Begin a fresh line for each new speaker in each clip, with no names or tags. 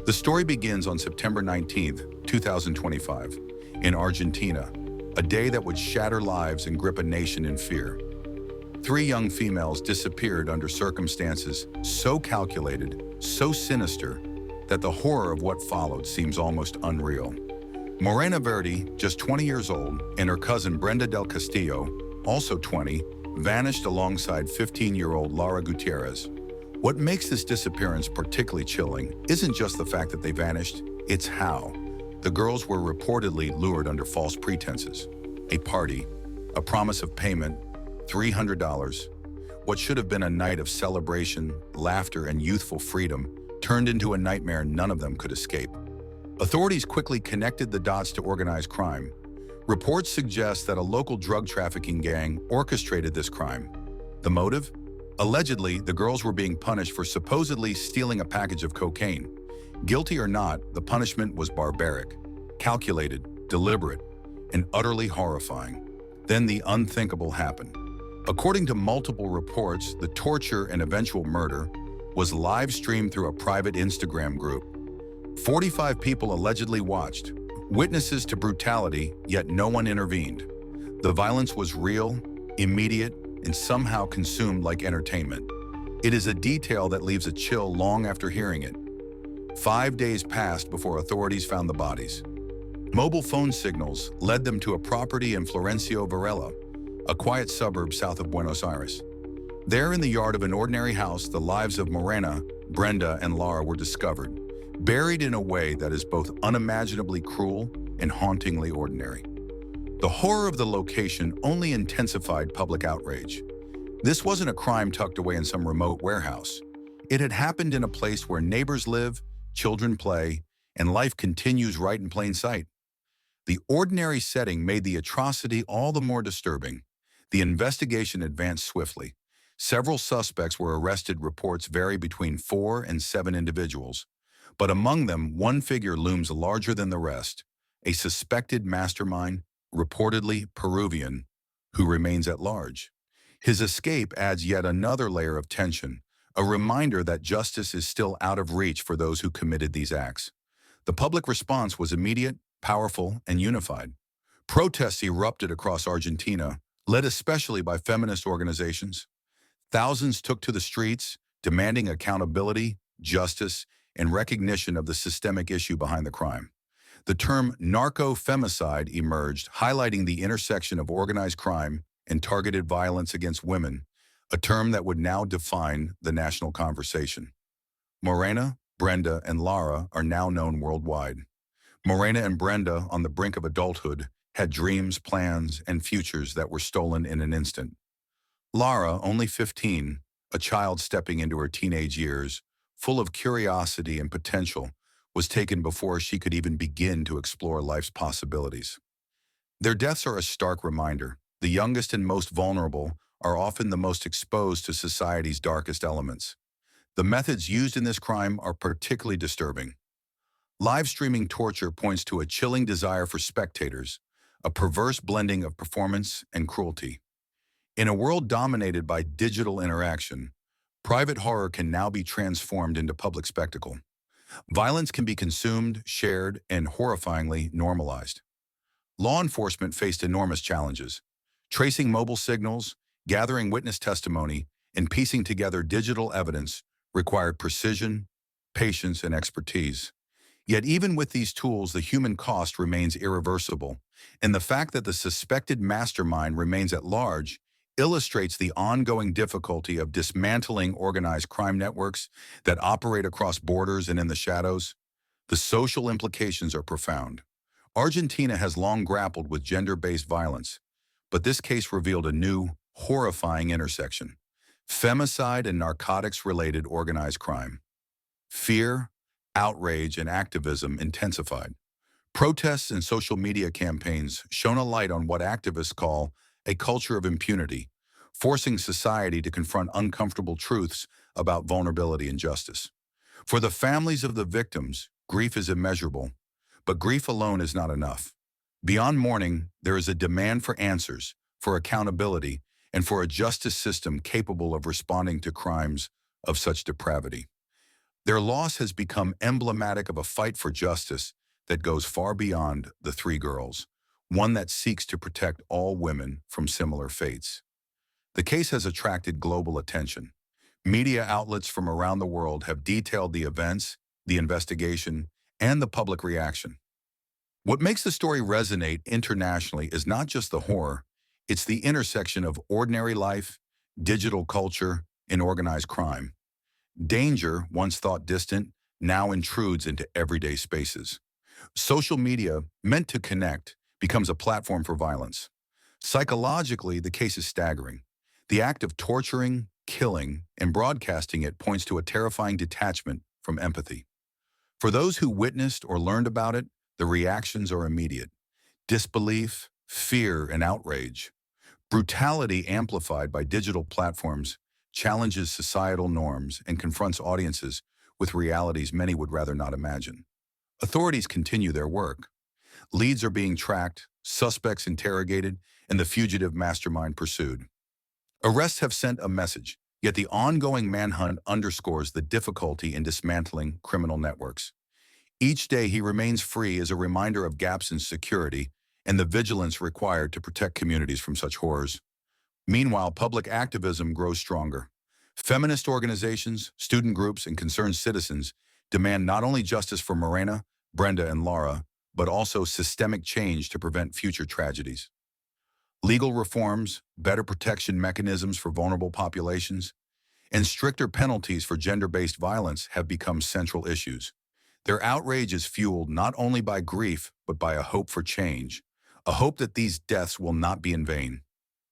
The story begins on September 19th, 2025, in Argentina, a day that would shatter lives and grip a nation in fear. Three young females disappeared under circumstances so calculated, so sinister, that the horror of what followed seems almost unreal. Morena Verdi, just 20 years old, and her cousin Brenda del Castillo, also 20, vanished alongside 15-year-old Lara Gutierrez. What makes this disappearance particularly chilling isn't just the fact that they vanished, it's how. The girls were reportedly lured under false pretenses. A party, a promise of payment, $300. What should have been a night of celebration, laughter, and youthful freedom turned into a nightmare none of them could escape. Authorities quickly connected the dots to organized crime. Reports suggest that a local drug trafficking gang orchestrated this crime. The motive? Allegedly, the girls were being punished for supposedly stealing a package of cocaine. Guilty or not, the punishment was barbaric, calculated, deliberate, and utterly horrifying. Then the unthinkable happened. According to multiple reports, the torture and eventual murder was live-streamed through a private Instagram group. 45 people allegedly watched, witnesses to brutality, yet no one intervened. The violence was real, immediate, and somehow consumed like entertainment. It is a detail that leaves a chill long after hearing it. 5 days passed before authorities found the bodies. Mobile phone signals led them to a property in Florencio Varela, a quiet suburb south of Buenos Aires. There in the yard of an ordinary house, the lives of Morena, Brenda, and Lara were discovered, buried in a way that is both unimaginably cruel and hauntingly ordinary. The horror of the location only intensified public outrage. This wasn't a crime tucked away in some remote warehouse. It had happened in a place where neighbors live, children play, and life continues right in plain sight. The ordinary setting made the atrocity all the more disturbing. The investigation advanced swiftly. Several suspects were arrested. Reports vary between 4 and 7 individuals. But among them, one figure looms larger than the rest, a suspected mastermind, reportedly Peruvian, who remains at large. His escape adds yet another layer of tension, a reminder that justice is still out of reach for those who committed these acts. The public response was immediate, powerful, and unified. Protests erupted across Argentina, led especially by feminist organizations. Thousands took to the streets, demanding accountability, justice, and recognition of the systemic issue behind the crime. The term narco-femicide emerged, highlighting the intersection of organized crime and targeted violence against women, a term that would now define the national conversation. Morena, Brenda, and Lara are now known worldwide. Morena and Brenda, on the brink of adulthood, had dreams, plans, and futures that were stolen in an instant. Lara, only 15, a child stepping into her teenage years, full of curiosity and potential, was taken before she could even begin to explore life's possibilities. Their deaths are a stark reminder. The youngest and most vulnerable are often the most exposed to society's darkest elements. The methods used in this crime are particularly disturbing. Live streaming torture points to a chilling desire for spectators, a perverse blending of performance and cruelty. In a world dominated by digital interaction, private horror can now be transformed into public spectacle. Violence can be consumed, shared, and horrifyingly normalized. Law enforcement faced enormous challenges. Tracing mobile signals, gathering witness testimony, and piecing together digital evidence required precision, patience, and expertise. Yet even with these tools, the human cost remains irreversible, and the fact that the suspected mastermind remains at large illustrates the ongoing difficulty of dismantling organized crime networks that operate across borders and in the shadows. The social implications are profound. Argentina has long grappled with gender-based violence, but this case revealed a new, horrifying intersection: femicide and narcotics-related organized crime. Fear, outrage, and activism intensified. Protests and social media campaigns shone a light on what activists call a culture of impunity, forcing society to confront uncomfortable truths about vulnerability and justice. For the families of the victims, grief is immeasurable, but grief alone is not enough. Beyond mourning, there is a demand for answers, for accountability, and for a justice system capable of responding to crimes of such depravity. Their loss has become emblematic of a fight for justice that goes far beyond the three girls, one that seeks to protect all women from similar fates. The case has attracted global attention. Media outlets from around the world have detailed the events, the investigation, and the public reaction. What makes the story resonate internationally is not just the horror, it's the intersection of ordinary life, digital culture, and organized crime. Danger, once thought distant, now intrudes into everyday spaces. Social media, meant to connect, becomes a platform for violence. Psychologically, the case is staggering. The act of torturing, killing, and broadcasting it points to a terrifying detachment from empathy. For those who witnessed or learned about it, the reactions are immediate. Disbelief, fear, and outrage. Brutality amplified by digital platforms challenges societal norms and confronts audiences with realities many would rather not imagine. Authorities continue their work. Leads are being tracked, suspects interrogated, and the fugitive mastermind pursued. Arrests have sent a message, yet the ongoing manhunt underscores the difficulty in dismantling criminal networks. Each day he remains free is a reminder of gaps in security and the vigilance required to protect communities from such horrors. Meanwhile, public activism grows stronger. Feminist organizations, student groups, and concerned citizens demand not only justice for Morena, Brenda, and Lara, but also systemic change to prevent future tragedies. Legal reforms, better protection mechanisms for vulnerable populations, and stricter penalties for gender-based violence have become central issues. Their outrage is fueled not only by grief, but by a hope for change, a hope that these deaths will not be in vain.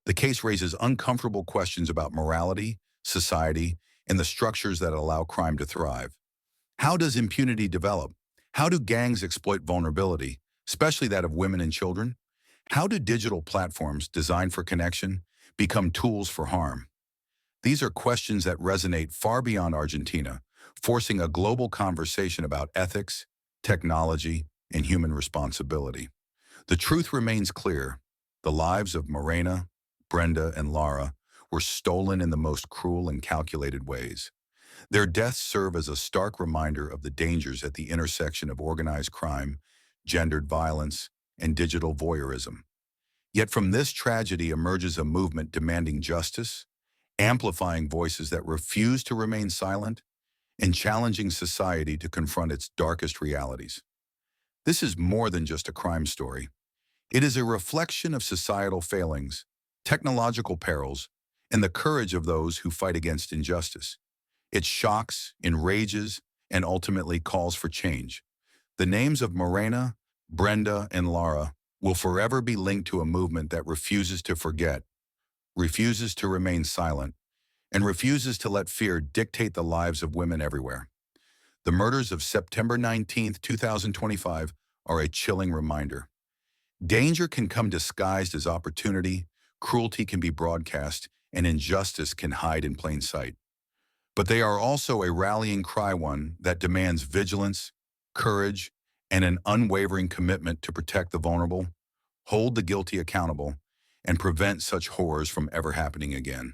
The case raises uncomfortable questions about morality, society, and the structures that allow crime to thrive. How does impunity develop? How do gangs exploit vulnerability, especially that of women and children? How do digital platforms designed for connection become tools for harm? These are questions that resonate far beyond Argentina, forcing a global conversation about ethics, technology, and human responsibility. The truth remains clear. The lives of Morena, Brenda, and Lara were stolen in the most cruel and calculated ways. Their deaths serve as a stark reminder of the dangers at the intersection of organized crime, gendered violence, and digital voyeurism. Yet from this tragedy emerges a movement demanding justice, amplifying voices that refuse to remain silent, and challenging society to confront its darkest realities. This is more than just a crime story. It is a reflection of societal failings, technological perils, and the courage of those who fight against injustice. It shocks, enrages, and ultimately calls for change. The names of Morena, Brenda, and Lara will forever be linked to a movement that refuses to forget, refuses to remain silent, and refuses to let fear dictate the lives of women everywhere. The murders of September 19, 2025 are a chilling reminder. Danger can come disguised as opportunity, cruelty can be broadcast, and injustice can hide in plain sight. But they are also a rallying cry, one that demands vigilance, courage, and an unwavering commitment to protect the vulnerable, hold the guilty accountable, and prevent such horrors from ever happening again.